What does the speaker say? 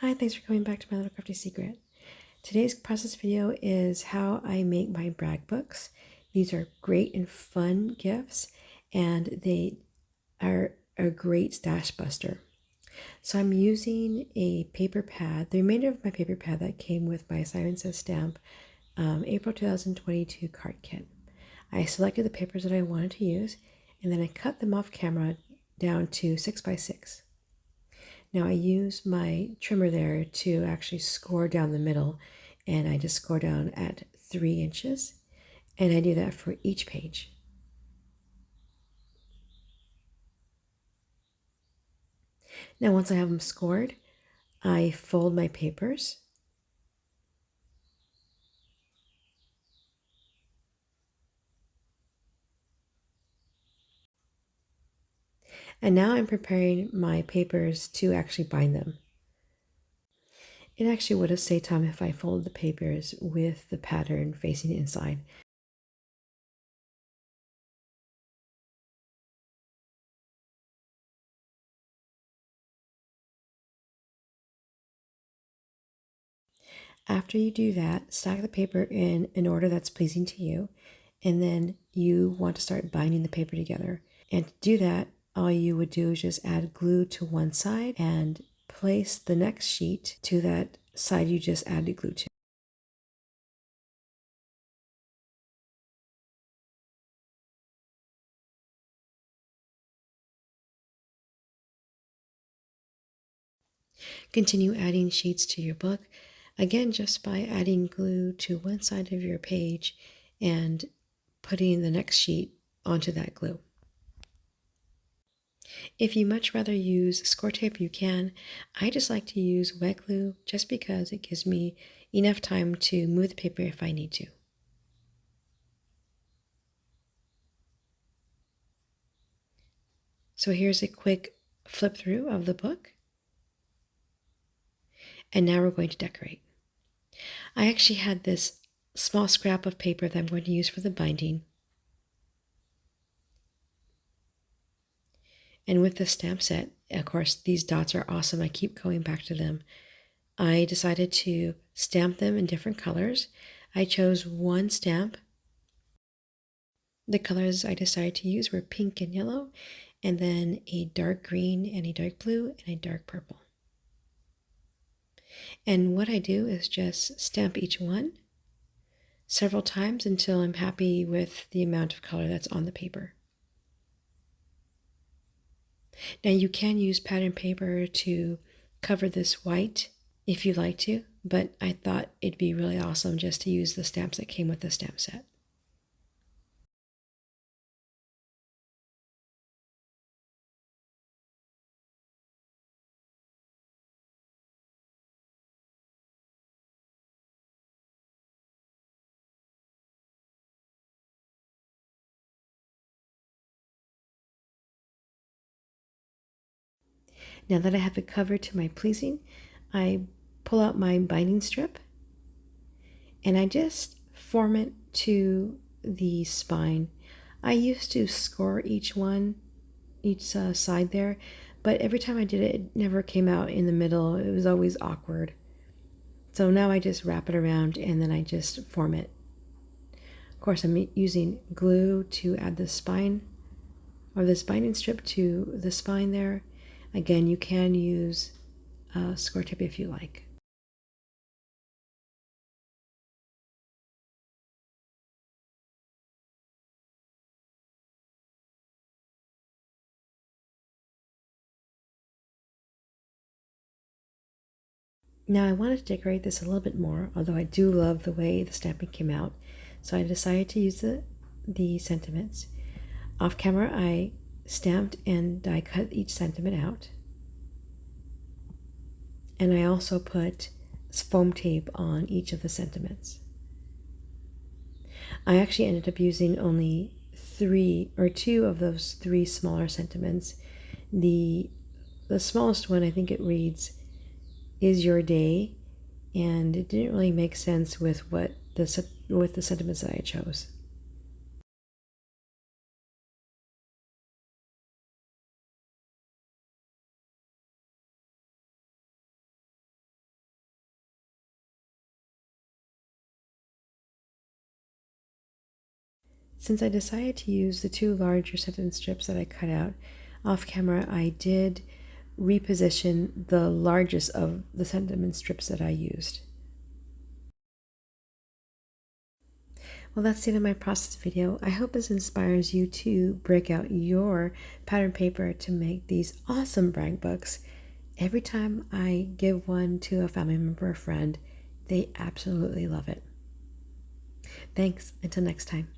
Hi, thanks for coming back to my little crafty secret. Today's process video is how I make my brag books. These are great and fun gifts, and they are a great stash buster. So I'm using a paper pad, the remainder of my paper pad that came with my Simon Says stamp April 2022 card kit. I selected the papers that I wanted to use, and then I cut them off camera down to 6 by 6. Now I use my trimmer there to actually score down the middle, and I just score down at 3 inches, and I do that for each page. Now once I have them scored, I fold my papers. And now I'm preparing my papers to actually bind them. It actually would have saved time if I folded the papers with the pattern facing inside. After you do that, stack the paper in an order that's pleasing to you, and then you want to start binding the paper together. And to do that, all you would do is just add glue to one side and place the next sheet to that side you just added glue to. Continue adding sheets to your book, again just by adding glue to one side of your page and putting the next sheet onto that glue. If you much rather use score tape, you can. I just like to use wet glue just because it gives me enough time to move the paper if I need to. So here's a quick flip through of the book. And now we're going to decorate. I actually had this small scrap of paper that I'm going to use for the binding. And with the stamp set, of course, these dots are awesome. I keep going back to them. I decided to stamp them in different colors. I chose one stamp. The colors I decided to use were pink and yellow, and then a dark green and a dark blue and a dark purple. And what I do is just stamp each one several times until I'm happy with the amount of color that's on the paper. Now you can use pattern paper to cover this white if you'd like to, but I thought it'd be really awesome just to use the stamps that came with the stamp set. Now that I have it covered to my pleasing, I pull out my binding strip and I just form it to the spine. I used to score each one, each side there, but every time I did it, it never came out in the middle. It was always awkward. So now I just wrap it around and then I just form it. Of course, I'm using glue to add the spine or this binding strip to the spine there. Again, you can use score tape if you like. Now I wanted to decorate this a little bit more, although I do love the way the stamping came out. So I decided to use the sentiments. Off camera, I stamped and die cut each sentiment out. And I also put foam tape on each of the sentiments. I actually ended up using only 3 or 2 of those 3 smaller sentiments. The smallest one, I think it reads, "Is your day," and it didn't really make sense with what the sentiments that I chose. Since I decided to use the two larger sentence strips that I cut out off camera, I did reposition the largest of the sentiment strips that I used. Well, that's the end of my process video. I hope this inspires you to break out your pattern paper to make these awesome brag books. Every time I give one to a family member or friend, they absolutely love it. Thanks. Until next time.